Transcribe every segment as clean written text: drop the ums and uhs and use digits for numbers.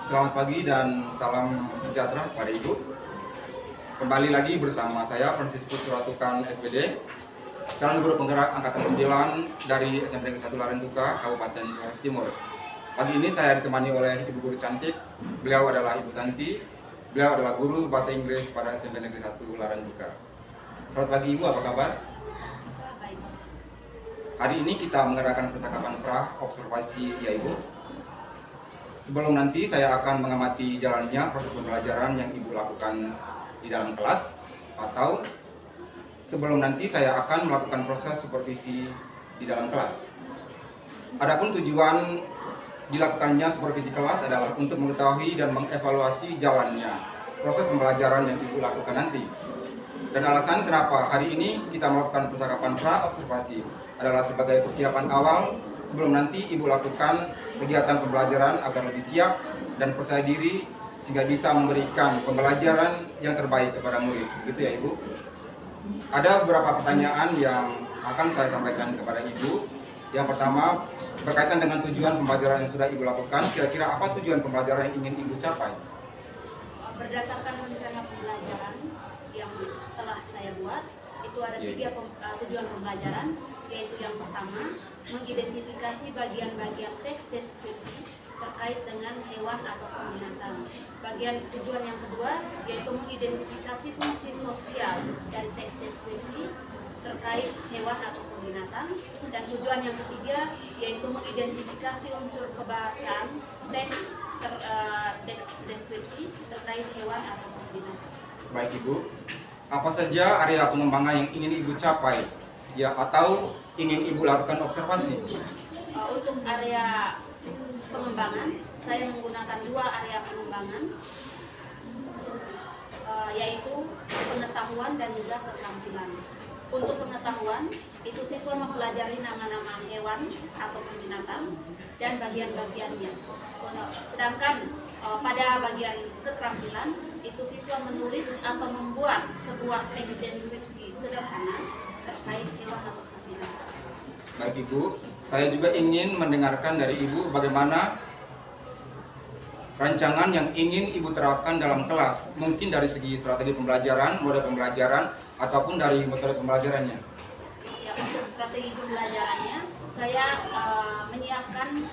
Selamat pagi dan salam sejahtera kepada Ibu. Kembali lagi bersama saya Franciscus Suratukan SPD, calon guru penggerak angkatan 9 dari SMP Negeri 1 Larantuka, Kabupaten Flores Timur. Pagi ini saya ditemani oleh Ibu Guru cantik. Beliau adalah Ibu Tanti. Beliau adalah guru bahasa Inggris pada SMP Negeri 1 Larantuka. Selamat pagi Ibu, apa kabar? Hari ini kita mengadakan percakapan pra-observasi ya Ibu. Sebelum nanti saya akan mengamati jalannya proses pembelajaran yang Ibu lakukan di dalam kelas, atau sebelum nanti saya akan melakukan proses supervisi di dalam kelas. Adapun tujuan dilakukannya supervisi kelas adalah untuk mengetahui dan mengevaluasi jalannya proses pembelajaran yang Ibu lakukan nanti. Dan alasan kenapa hari ini kita melakukan percakapan pra-observasi adalah sebagai persiapan awal sebelum nanti Ibu lakukan kegiatan pembelajaran agar lebih siap dan percaya diri sehingga bisa memberikan pembelajaran yang terbaik kepada murid. Begitu ya Ibu? Ada beberapa pertanyaan yang akan saya sampaikan kepada Ibu. Yang pertama, berkaitan dengan tujuan pembelajaran yang sudah Ibu lakukan, kira-kira apa tujuan pembelajaran yang ingin Ibu capai? Berdasarkan rencana pembelajaran yang telah saya buat, itu ada tiga tujuan pembelajaran, yaitu yang pertama, mengidentifikasi bagian-bagian teks deskripsi terkait dengan hewan atau binatang. Tujuan yang kedua, yaitu mengidentifikasi fungsi sosial dari teks deskripsi terkait hewan atau binatang. Dan tujuan yang ketiga, yaitu mengidentifikasi unsur kebahasaan teks deskripsi terkait hewan atau binatang. Baik Ibu, apa saja area pengembangan yang ingin Ibu capai? Ya, atau ingin Ibu lakukan observasi? Untuk area pengembangan, saya menggunakan dua area pengembangan, yaitu pengetahuan dan juga keterampilan. Untuk pengetahuan, itu siswa mempelajari nama-nama hewan atau binatang dan bagian-bagiannya. Sedangkan pada bagian keterampilan, itu siswa menulis atau membuat sebuah teks deskripsi sederhana terkait hewan atau binatang. Baik Ibu, saya juga ingin mendengarkan dari Ibu bagaimana rancangan yang ingin Ibu terapkan dalam kelas, mungkin dari segi strategi pembelajaran, model pembelajaran, ataupun dari metode pembelajarannya. Ya, untuk strategi pembelajarannya, saya menyiapkan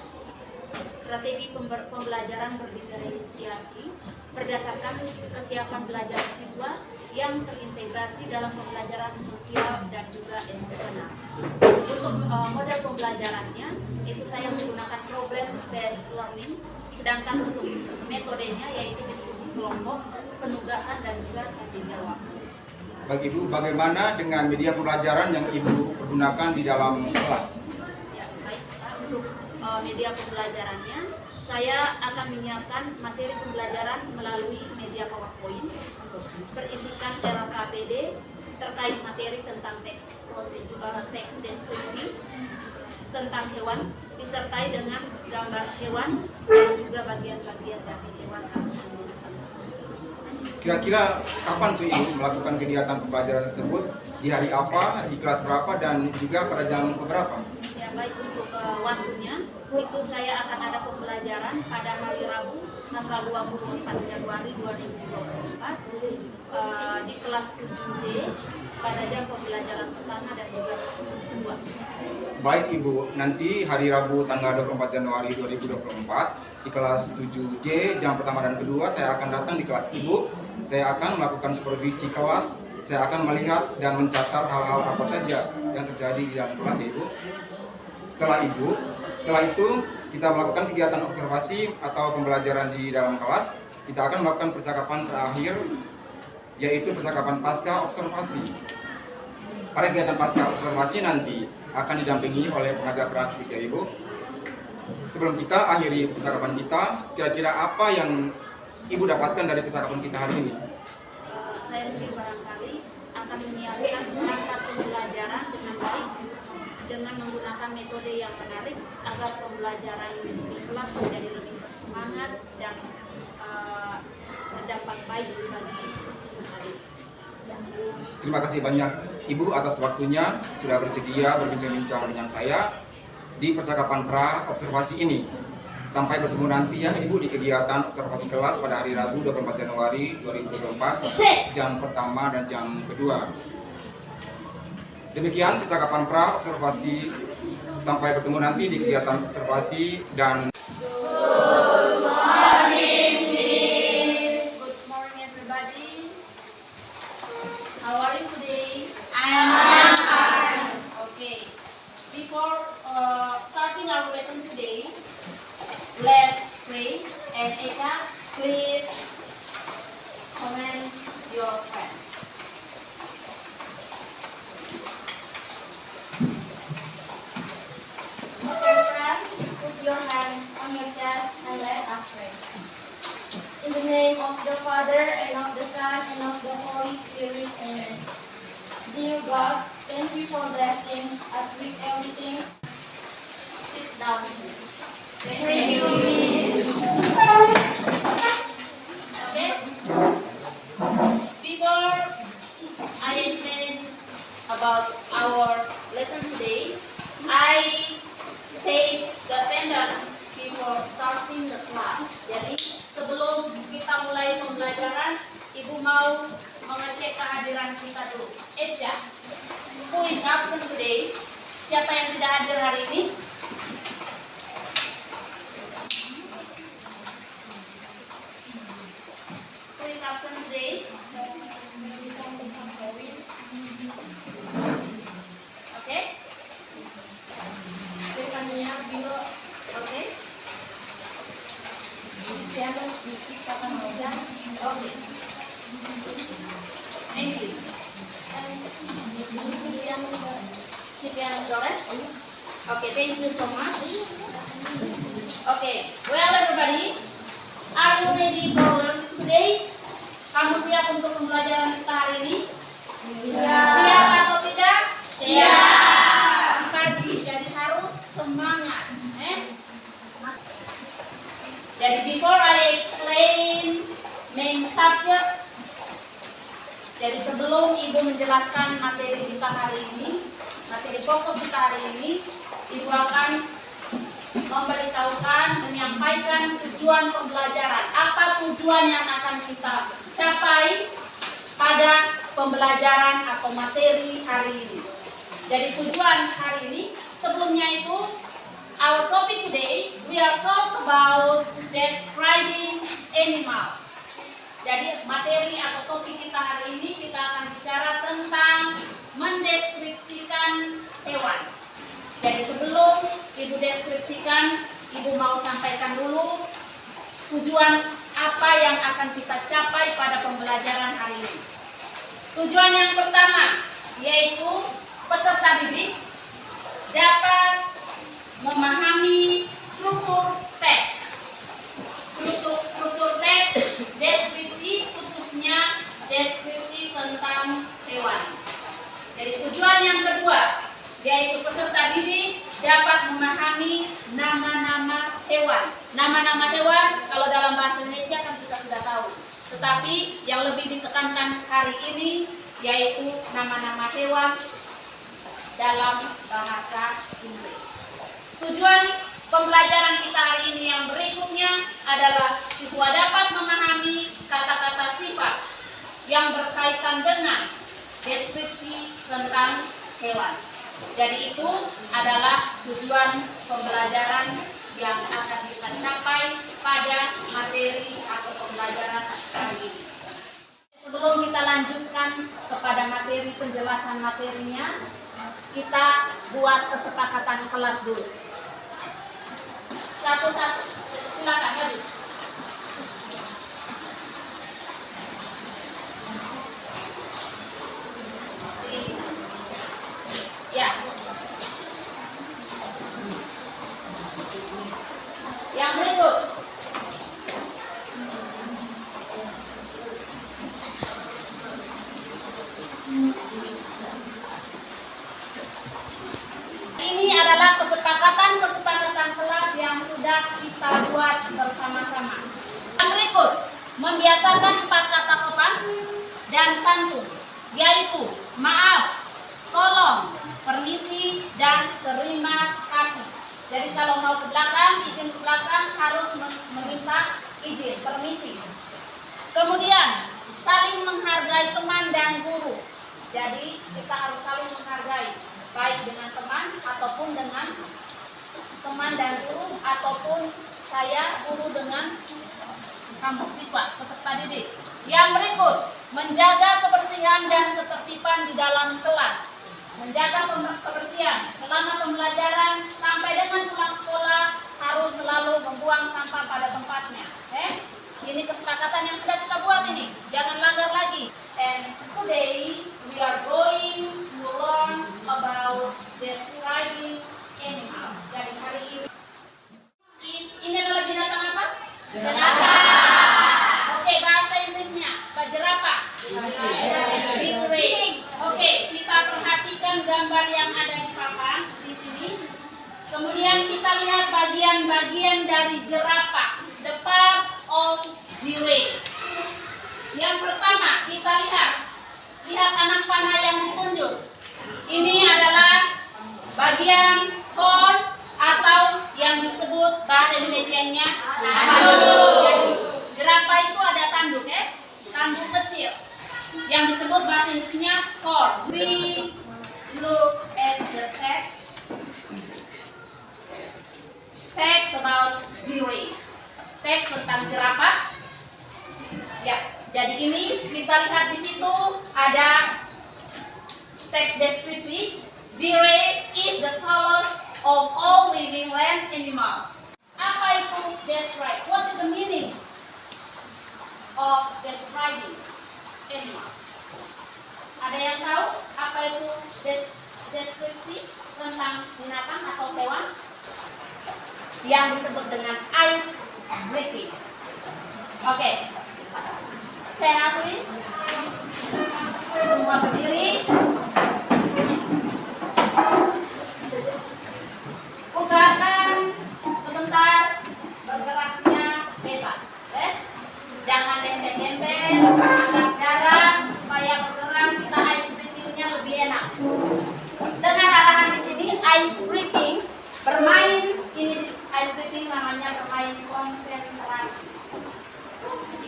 strategi pembelajaran berdiferensiasi berdasarkan kesiapan belajar siswa yang terintegrasi dalam pembelajaran sosial dan juga emosional. Untuk model pembelajarannya, itu saya menggunakan problem based learning, sedangkan untuk metodenya yaitu diskusi kelompok, penugasan dan juga tanya jawab. Bagi Ibu, bagaimana dengan media pembelajaran yang Ibu gunakan di dalam kelas? Ya, baik Pak. Untuk media pembelajarannya, saya akan menyiapkan materi pembelajaran melalui media PowerPoint berisikan LKPD terkait materi tentang teks deskripsi tentang hewan disertai dengan gambar hewan dan juga bagian-bagian dari hewan. Kira-kira kapan tuh Ibu melakukan kegiatan pembelajaran tersebut? Di hari apa, di kelas berapa, dan juga pada jam berapa? Ya, baik. Untuk waktunya, itu saya akan ada pembelajaran pada hari Rabu tanggal 24 Januari 2024 di kelas 7J pada jam pembelajaran pertama dan juga kedua. Baik Ibu, nanti hari Rabu tanggal 24 Januari 2024 di kelas 7J jam pertama dan kedua saya akan datang di kelas Ibu. Saya akan melakukan supervisi kelas. Saya akan melihat dan mencatat hal-hal apa saja yang terjadi di dalam kelas Ibu. Setelah itu kita melakukan kegiatan observasi atau pembelajaran di dalam kelas. Kita akan melakukan percakapan terakhir, yaitu percakapan pasca observasi. Pada kegiatan pasca observasi nanti akan didampingi oleh pengajar praktis ya Ibu. Sebelum kita akhiri percakapan kita, kira-kira apa yang Ibu dapatkan dari percakapan kita hari ini? Saya mungkin barangkali akan menyiapkan perangkat pembelajaran dengan baik dengan menggunakan metode yang menarik agar pembelajaran di kelas menjadi lebih bersemangat dan berdampak baik bagi siswa. Terima kasih banyak Ibu atas waktunya sudah bersedia berbincang-bincang dengan saya di percakapan pra observasi ini. Sampai bertemu nanti ya Ibu di kegiatan observasi kelas pada hari Rabu 24 Januari 2024 jam pertama dan jam kedua. Demikian percakapan pra observasi. Sampai bertemu nanti di kegiatan observasi dan Good morning, everybody. How are you today? I'm fine. Okay. Before starting our lesson today, let's pray. And Echa, please comment your friends. Okay, friends, put your hand on your chest and let us pray. In the name of the Father, and of the Son, and of the Holy Spirit, amen. Dear God, thank you for blessing us with everything. Sit down, please. Thank you, miss. Okay? Before I explain about our lesson today, I take the attendance before starting the class. Jadi sebelum kita mulai pembelajaran, Ibu mau mengecek kehadiran kita dulu. Echa, who is absent today? Siapa yang tidak hadir hari ini? Who is absent today? Okay? Stefania, Biro, okay? Piano sedikit kata Mojan, okay. Thank you. Piano Doret? Okay, thank you so much. Okay, well everybody, are you ready for learning today? Kamu siap untuk pembelajaran kita hari ini? Siap atau tidak? Siap. Pagi, jadi harus semangat. Jadi before I explain main subject, jadi sebelum Ibu menjelaskan materi kita hari ini, materi pokok kita hari ini, Ibu akan memberitahukan, menyampaikan tujuan pembelajaran. Apa tujuan yang akan kita capai pada pembelajaran atau materi hari ini. Jadi tujuan hari ini, sebelumnya itu, our topic today, we are talk about describing animals. Jadi materi atau topik kita hari ini, kita akan bicara tentang mendeskripsikan hewan. Jadi sebelum Ibu deskripsikan, Ibu mau sampaikan dulu tujuan apa yang akan kita capai pada pembelajaran hari ini. Tujuan yang pertama, yaitu peserta didik dapat memahami struktur teks. Struktur teks, deskripsi, khususnya deskripsi tentang hewan. Jadi tujuan yang kedua, yaitu peserta didik dapat memahami nama-nama hewan. Nama-nama hewan kalau dalam bahasa Indonesia kan kita sudah tahu. Tetapi yang lebih ditekankan hari ini yaitu nama-nama hewan dalam bahasa Inggris. Tujuan pembelajaran kita hari ini yang berikutnya adalah siswa dapat memahami kata-kata sifat yang berkaitan dengan deskripsi tentang hewan. Jadi itu adalah tujuan pembelajaran yang akan kita capai pada materi atau pembelajaran hari ini. Sebelum kita lanjutkan kepada materi penjelasan materinya, kita buat kesepakatan kelas dulu. Satu-satu, silakan maju. Ya. Yang berikut. Ini adalah kesepakatan kelas yang sudah kita buat bersama-sama. Yang berikut, membiasakan 4 kata sopan dan santun, yaitu maaf, tolong, permisi, dan terima kasih. Jadi kalau mau ke belakang, izin ke belakang harus meminta izin, permisi. Kemudian saling menghargai teman dan guru. Jadi kita harus saling menghargai, baik dengan teman ataupun dengan teman dan guru, ataupun saya guru dengan kamu siswa peserta didik. Yang berikut, menjaga kebersihan dan ketertiban di dalam kelas. Menjaga kebersihan selama pembelajaran sampai dengan pulang sekolah harus selalu membuang sampah pada tempatnya. Ini kesepakatan yang sudah kita buat ini, jangan langgar lagi. And today we are going to learn about describing animals. Jadi hari ini ini adalah binatang apa? Jerapah. Oke, bahasa Inggrisnya jerapah. Giraffe. Oke, kita perhatikan gambar yang ada di papan di sini. Kemudian kita lihat bagian-bagian dari jerapah, the parts of giraffe. Yang pertama kita lihat anak panah yang ditunjuk. Ini adalah bagian horn atau yang disebut bahasa Indonesianya tanduk. Jadi jerapah itu ada tanduk tanduk kecil yang disebut bahasa Inggrisnya horn. We look at the text about giraffe. Teks tentang jerapah. Ya, jadi ini kita lihat di situ ada teks deskripsi. Giraffe is the tallest of all living land animals. Apa itu describe? What is the meaning of describing animals? Ada yang tahu apa itu deskripsi tentang binatang atau hewan? Yang disebut dengan ice breaking. Oke. Stand up please. Semua berdiri. Usahakan sebentar bergeraknya bebas. Jangan nempel-nempel, agak jarak supaya bergerak kita ice breaking-nya lebih enak. Dengan arahan di sini ice breaking, bermain ini ice breaking namanya bermain konsentrasi.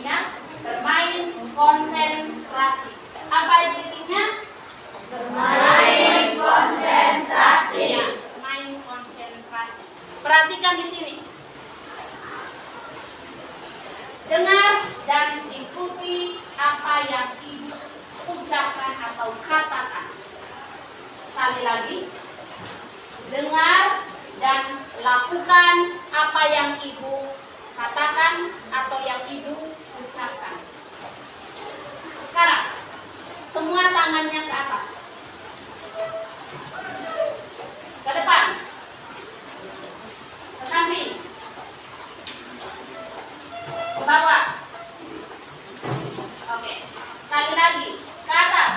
Ingat, bermain konsentrasi. Apa ice breaking-nya? Bermain konsentrasi. Ya, bermain konsentrasi. Perhatikan di sini. Dengar dan ikuti apa yang ibu ucapkan atau katakan. Sekali lagi, dengar dan lakukan apa yang ibu katakan atau yang ibu ucapkan. Sekarang, semua tangannya ke atas. Ke depan. Ke samping. Ke bawah. Oke. Sekali lagi. Ke atas.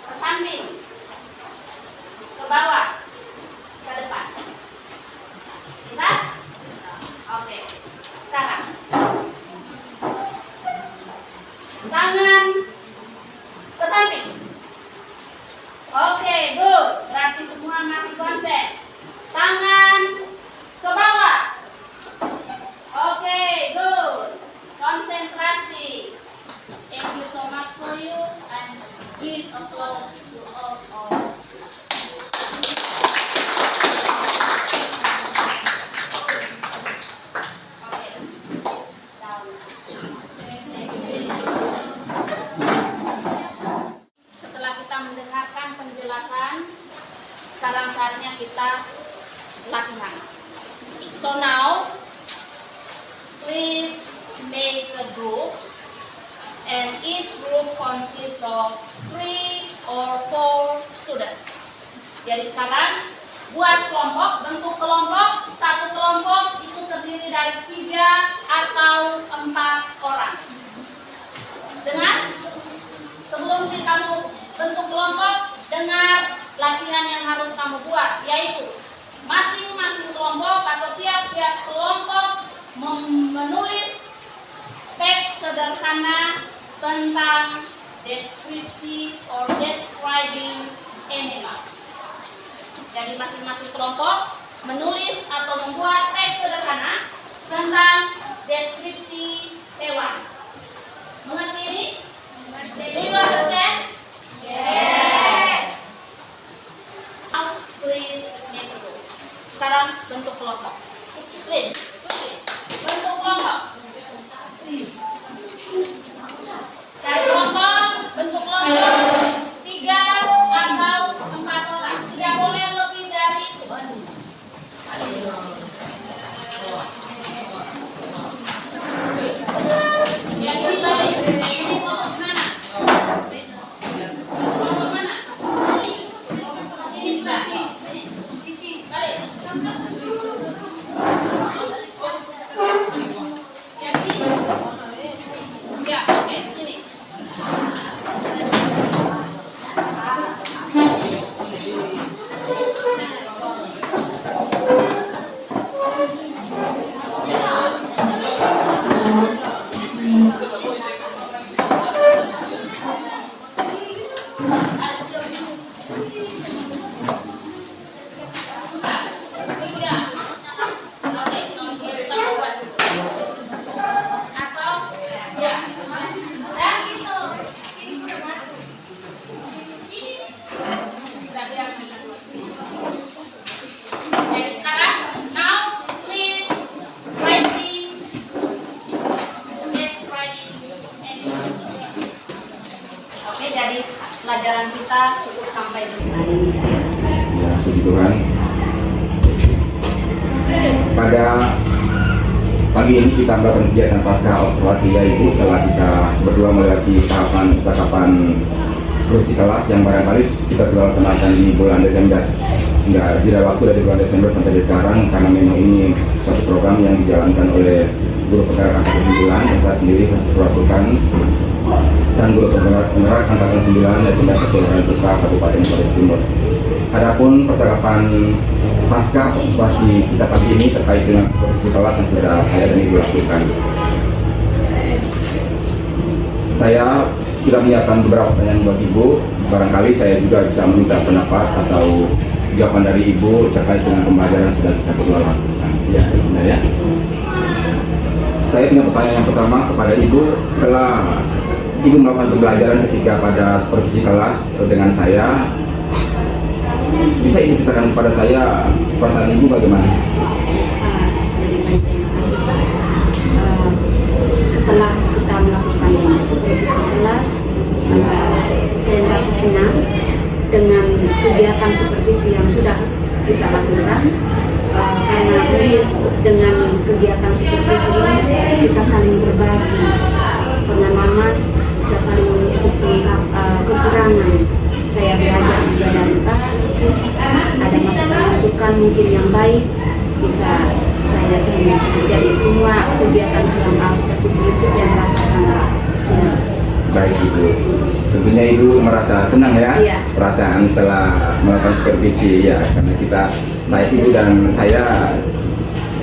Ke samping. Ke bawah. Ke depan. Bisa? Oke. Sekarang. Tangan ke samping. Oke, good. Berarti semua masih konsen. Tangan ke bawah. Oke, good. Konsentrasi. Thank you so much for you and give applause to all. Okay, sit down. Setelah kita mendengarkan penjelasan, sekarang saatnya kita latihan. So now, please make a group, and each group consists of 3 or 4 students. Jadi sekarang buat kelompok, bentuk kelompok, satu kelompok itu terdiri dari 3 atau 4 orang. Dengar? Sebelum kamu bentuk kelompok, dengar latihan yang harus kamu buat, yaitu masing-masing kelompok atau tiap-tiap kelompok menulis teks sederhana tentang deskripsi or describing animals. Jadi masing-masing kelompok menulis atau membuat teks sederhana tentang deskripsi hewan. Mengerti ini? Do you understand? Yes. Now please make a group. Sekarang bentuk kelompok. Please. Bentuk kelompok. Cari kelompok, bentuk kelompok 3 atau 4 orang. Tidak boleh lebih dari itu. Yang ini balik. Ini kelompok mana? Kelompok mana? Ini sudah. Cici, balik. Yang ini? Ya, oke, sini. Jadi sekarang, now please writing, describing animals. Oke, jadi pelajaran kita cukup sampai di sini. Ya, puji Tuhan. Pada pagi ini kita melakukan kegiatan pasca observasi, yaitu setelah kita berdua melewati tahapan percakapan diskusi kelas yang barangkali kita sudah laksanakan di bulan Desember. Hingga jeda waktu dari bulan Desember sampai sekarang, karena memang ini suatu program yang dijalankan oleh guru penggerak angkatan 9 dan saya sendiri melakukan dan guru penggerak angkatan 9 SMP 1 Rantuka Kabupaten Flores Timur. Adapun percakapan pasca observasi kita pagi ini terkait dengan supervisi kelas yang sudah saya dan ibu lakukan. Saya sudah menyiapkan beberapa pertanyaan buat ibu. Barangkali saya juga bisa meminta pendapat atau jawaban dari ibu terkait dengan pembelajaran yang sudah kita berdua lakukan. Ya, benar ya. Saya punya pertanyaan yang pertama kepada ibu. Setelah ibu melakukan pembelajaran ketika pada supervisi kelas dengan saya, bisa ibu ceritakan kepada saya perasaan ibu bagaimana? Setelah kita melakukan supervisi kelas, saya merasa senang dengan kegiatan supervisi yang sudah kita lakukan, karena dengan kegiatan supervisi ini kita saling berbagi pengalaman, bisa saling mengisi kekurangan. Saya belajar juga dari Pak, ada masukan-masukan mungkin yang baik bisa saya terima. Jadi semua kegiatan selama supervisi itu saya merasa sangat senang. Baik ibu, tentunya ibu merasa senang ya, Iya. perasaan setelah melakukan supervisi ya, karena ibu dan saya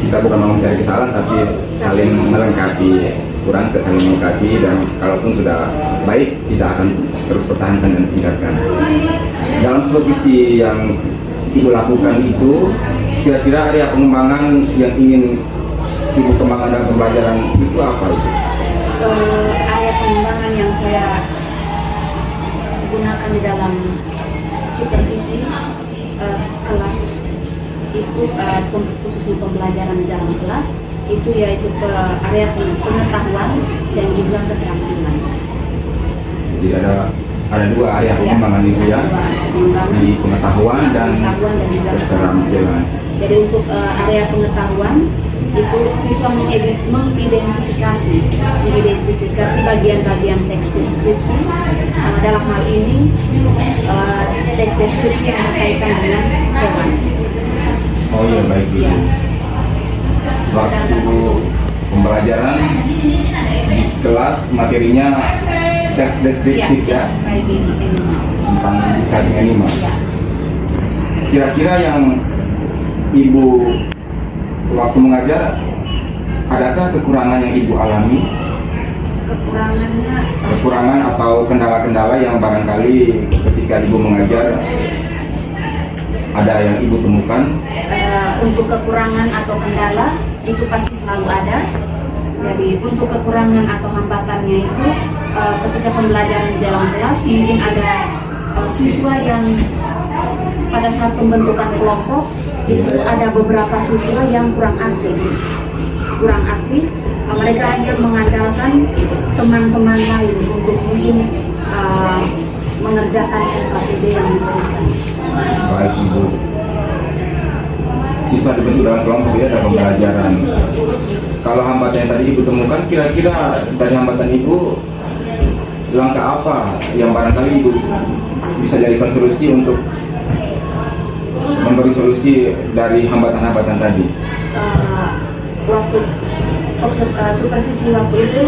bukan mau mencari kesalahan tapi saling melengkapi, kurang saling melengkapi, dan kalaupun sudah baik kita akan terus pertahankan dan tingkatkan. Dalam supervisi yang ibu lakukan itu, kira-kira area pengembangan yang ingin ibu kembangkan dalam pembelajaran itu apa itu? Area pengembangan yang saya gunakan di dalam supervisi kelas itu, khususnya pembelajaran di dalam kelas itu, yaitu ke area pengetahuan dan juga keterampilan. Jadi ada dua area pengembangan itu ya, di pengetahuan dan juga keterampilan. Jadi untuk area pengetahuan itu siswa mengidentifikasi bagian-bagian teks deskripsi. Dalam hal ini teks deskripsi yang berkaitan dengan hewan. Oh iya, baik ibu. Waktu pembelajaran di kelas materinya teks deskriptif ya, Describing animals. tentang describing animal. Ya. Kira-kira yang ibu waktu mengajar, adakah kekurangan yang ibu alami? Kekurangan atau kendala-kendala yang barangkali ketika ibu mengajar ada yang ibu temukan? Untuk kekurangan atau kendala itu pasti selalu ada. Jadi untuk kekurangan atau hambatannya itu ketika pembelajaran di dalam kelas mungkin ada siswa yang pada saat pembentukan kelompok itu ada beberapa siswa yang kurang aktif. Mereka hanya mengandalkan teman-teman lain untuk mungkin mengerjakan KPD yang diberikan. Baik ibu. Siswa dibentuk dalam kelompok ya dalam pembelajaran. Kalau hambatan yang tadi ibu temukan, kira-kira dari hambatan ibu langkah apa yang barangkali ibu bisa jadikan solusi untuk memberi solusi dari hambatan-hambatan tadi? Waktu supervisi waktu itu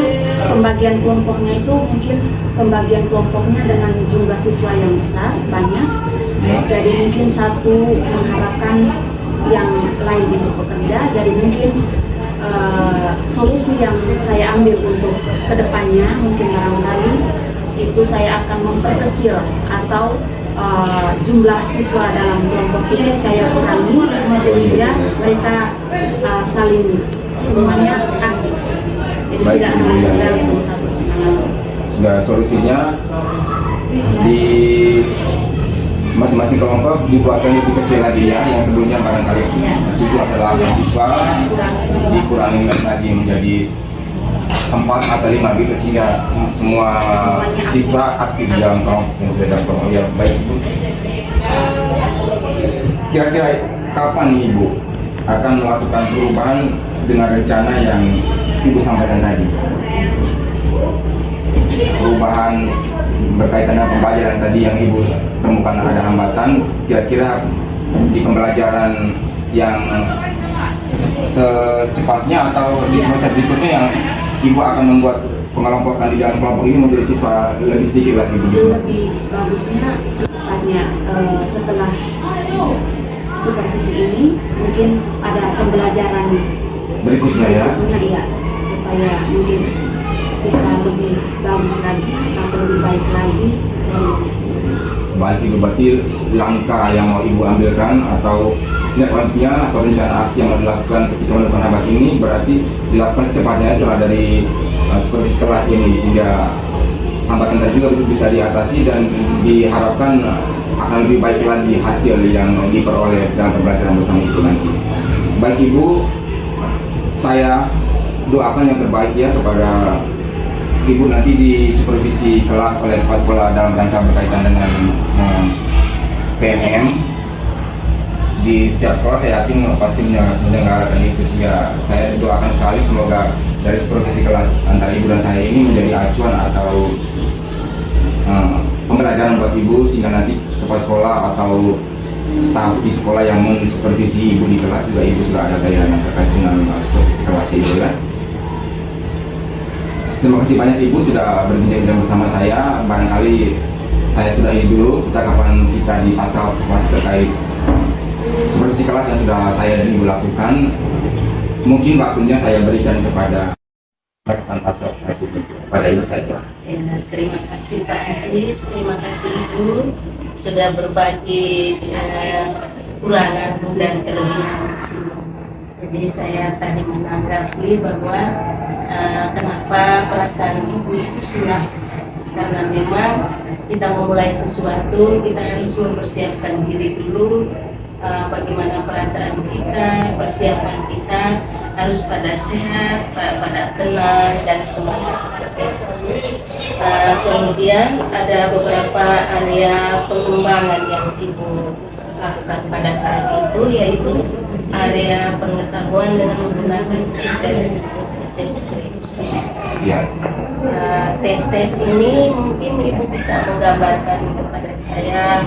pembagian kelompoknya itu mungkin pembagian kelompoknya dengan jumlah siswa yang besar banyak. Jadi mungkin satu mengharapkan yang lain untuk bekerja. Jadi mungkin solusi yang saya ambil untuk kedepannya mungkin barangkali itu saya akan memperkecil atau jumlah siswa dalam kelompok itu saya kurangi sehingga mereka saling semuanya aktif. Jadi Baik, tidak saling tergantung satu sama lain. Sehingga solusinya di masing-masing kelompok dibuatkan lebih kecil lagi ya, yang sebelumnya barangkali itu adalah siswa dikurangi lagi menjadi 4 atau 5 gitu sehingga semua siswa aktif di dalam kelompok. Ya baik ibu. Kira-kira kapan nih ibu akan melakukan perubahan dengan rencana yang ibu sampaikan tadi? Perubahan berkaitan dengan pembelajaran tadi yang ibu temukan ada hambatan, kira-kira di pembelajaran yang secepatnya atau di semester berikutnya yang ibu akan membuat pengelompokan di dalam kelompok ini menjadi siswa lebih sedikit lagi begitu? Lebih bagusnya secepatnya setelah supervisi ini mungkin ada pembelajaran Berikutnya ya. Iya, supaya mungkin bisa lebih bagus lagi atau lebih baik lagi dari sini. Baik ibu, berarti langkah yang mau ibu ambilkan atau tindak lanjutnya atau rencana aksi yang mau dilakukan ketika melakukan hambatan ini berarti dilakukan secepatnya setelah dari supervisi kelas ini sehingga hambatan tadi juga bisa diatasi dan diharapkan akan lebih baik lagi hasil yang diperoleh dalam pembelajaran bersama itu nanti. Baik ibu, saya doakan yang terbaik ya kepada ibu nanti di supervisi kelas oleh kepala sekolah dalam rangka berkaitan dengan PNM di setiap sekolah. Saya yakin pasti mendengarkan itu sehingga saya doakan sekali semoga dari supervisi kelas antara ibu dan saya ini menjadi acuan atau pembelajaran buat ibu sehingga nanti kepala sekolah atau staf di sekolah yang mensupervisi ibu di kelas juga ibu sudah ada bayangan terkait dengan supervisi kelas ibu ya. Terima kasih banyak ibu sudah berbincang bersama saya. Barangkali saya sudahi dulu percakapan kita di pasal observasi terkait supervisi kelas yang sudah saya dan ibu lakukan. Mungkin waktunya saya berikan kepada pasal observasi pada ibu saya. Ya, terima kasih Pak Ajis, terima kasih Ibu sudah berbagi kekurangan dan kelebihan semua. Jadi saya tadi menanggapi bahwa kenapa perasaan ibu itu senang, karena memang kita memulai sesuatu kita harus mempersiapkan diri dulu, bagaimana perasaan kita, persiapan kita harus pada sehat, pada tenang dan semangat seperti itu. Kemudian ada beberapa area pengembangan yang ibu lakukan pada saat itu, yaitu area pengetahuan dengan menggunakan tes deskripsi. Ya. Tes ini mungkin ibu bisa menggambarkan kepada saya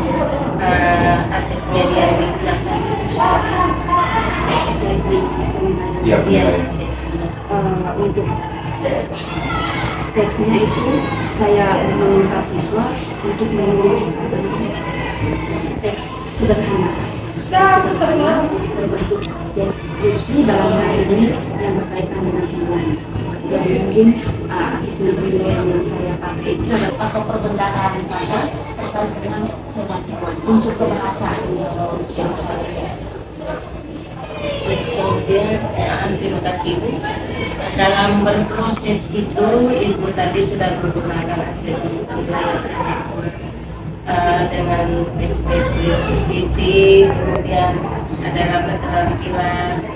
asesmen yang digunakan itu seperti Ya, untuk teksnya itu saya meminta siswa untuk menulis teks sederhana berbentuk deskripsi dalam hal ini yang berkaitan dengan hubungan. Jadi mungkin asesmen penilaian yang saya pakai itu atau perbendaharaan kata terkait dengan hewan-hewan, unsur kebahasaan yang saya. Kemudian terima kasih Ibu. Dalam berproses itu Ibu tadi sudah menggunakan asesmen dengan tesis visi, kemudian adalah keterampilan.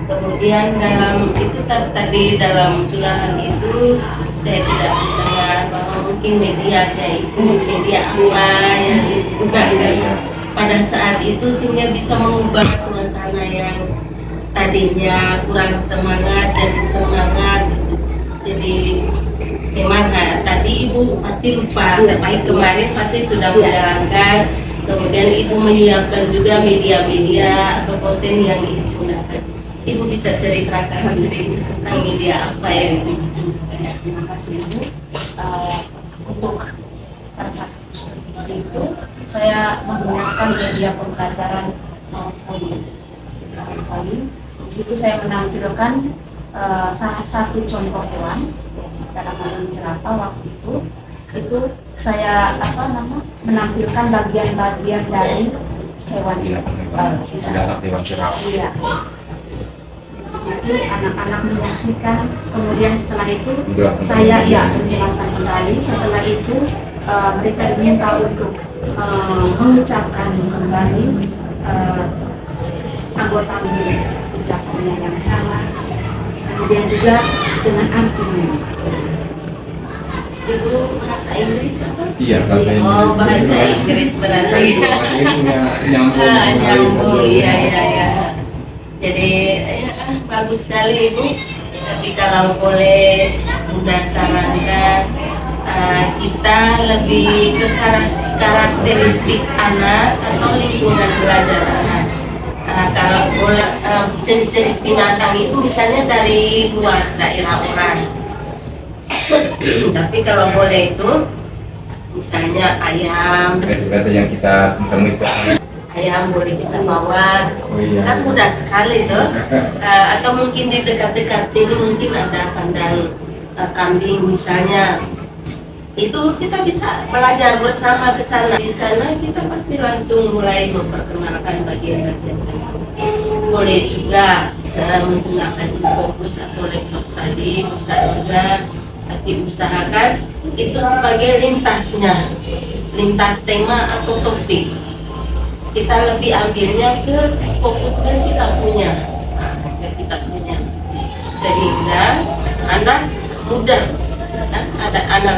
Kemudian dalam itu tadi dalam curahan itu saya tidak mendengar bahwa mungkin medianya itu media apa yang digunakan pada saat itu sehingga bisa mengubah suasana yang tadinya kurang semangat jadi semangat gitu. Jadi memang tadi Ibu pasti lupa, tapi kemarin pasti sudah menjalankan. Kemudian Ibu menyiapkan juga media-media atau konten yang Ibu gunakan. Ibu bisa ceritakan sedikit tentang media apa yang Ibu gunakan? Terima kasih Ibu. Untuk pada saat diskusi itu saya menggunakan media pembelajaran PowerPoint. Di situ saya menampilkan salah satu contoh hewan dalam hal ini jerapah. Waktu itu saya menampilkan bagian-bagian dari hewan jerapah. Iya. Di situ anak-anak menyaksikan, kemudian setelah itu saya menjelaskan kembali. Setelah itu mereka diminta untuk mengucapkan kembali anggota ucapannya yang salah, kemudian juga dengan artinya. Ibu bahasa Inggris atau? Iya, bahasa Inggris. Oh, bahasa Inggris berarti. Bahasa Inggrisnya nyambung. Nyambung, iya. Jadi bagus sekali Ibu. Tapi kalau boleh Bunda sarankan kita lebih ke karakteristik anak atau lingkungan belajar anak. Kalau jenis-jenis binatang itu misalnya dari luar daerah orang. Tapi kalau boleh itu misalnya ayam. Berarti yang kita temui sekarang. Ayam boleh kita bawa, kan mudah sekali tuh. Atau mungkin di dekat-dekat sini mungkin ada kandang kambing misalnya. Itu kita bisa belajar bersama ke sana. Di sana kita pasti langsung mulai memperkenalkan bagian-bagian tadi. Boleh juga menggunakan fokus atau laptop tadi, bisa juga. Tapi usahakan itu sebagai lintas tema atau topik. Kita lebih ambilnya ke fokus yang kita punya, sehingga anak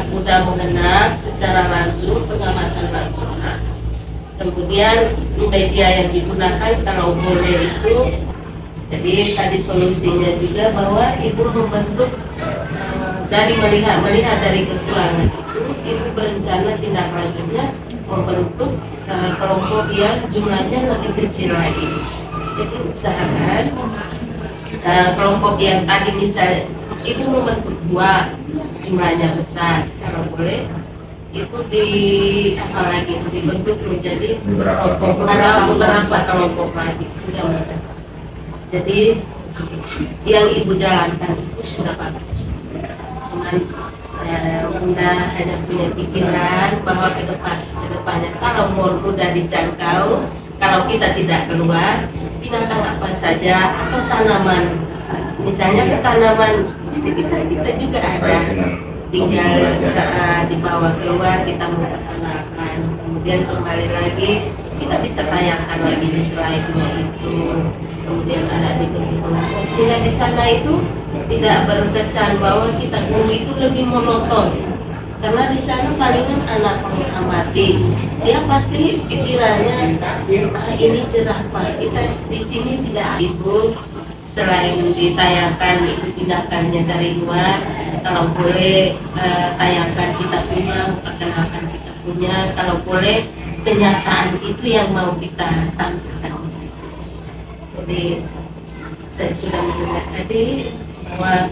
muda mengenal secara langsung, pengamatan langsung. Kemudian media yang digunakan kalau boleh itu, jadi tadi solusinya juga bahwa Ibu membentuk dari melihat dari kekurangan itu, Ibu berencana tindak lanjutnya membentuk kelompok yang jumlahnya lebih kecil lagi. Jadi usahakan kelompok yang tadi bisa Ibu membentuk 2, jumlahnya besar, kalau boleh itu dibentuk menjadi beberapa kelompok lagi sudah mudah. Jadi yang Ibu jalankan itu sudah bagus. Cuman Bunda hanya punya pikiran bahwa kedepannya kalau mall mudah dijangkau, kalau kita tidak keluar, binatang apa saja atau tanaman, misalnya ke tanaman di sekitar kita juga ada, tinggal dibawa keluar kita memperkenalkan, kemudian kembali lagi kita bisa tayangkan lagi di slide-nya itu, kemudian ada di kelompok sehingga di sana itu tidak berkesan bahwa kita guru itu lebih monoton, karena di sana palingan anak mengamati, dia pasti pikirannya ini jerapah, kita di sini tidak. Ibu selain ditayangkan itu tindakannya dari luar, kalau boleh tayangkan kita punya, perkenalkan kita punya, kalau boleh kenyataan itu yang mau kita tampilkan di sini. Jadi saya sudah mendengar tadi bahwa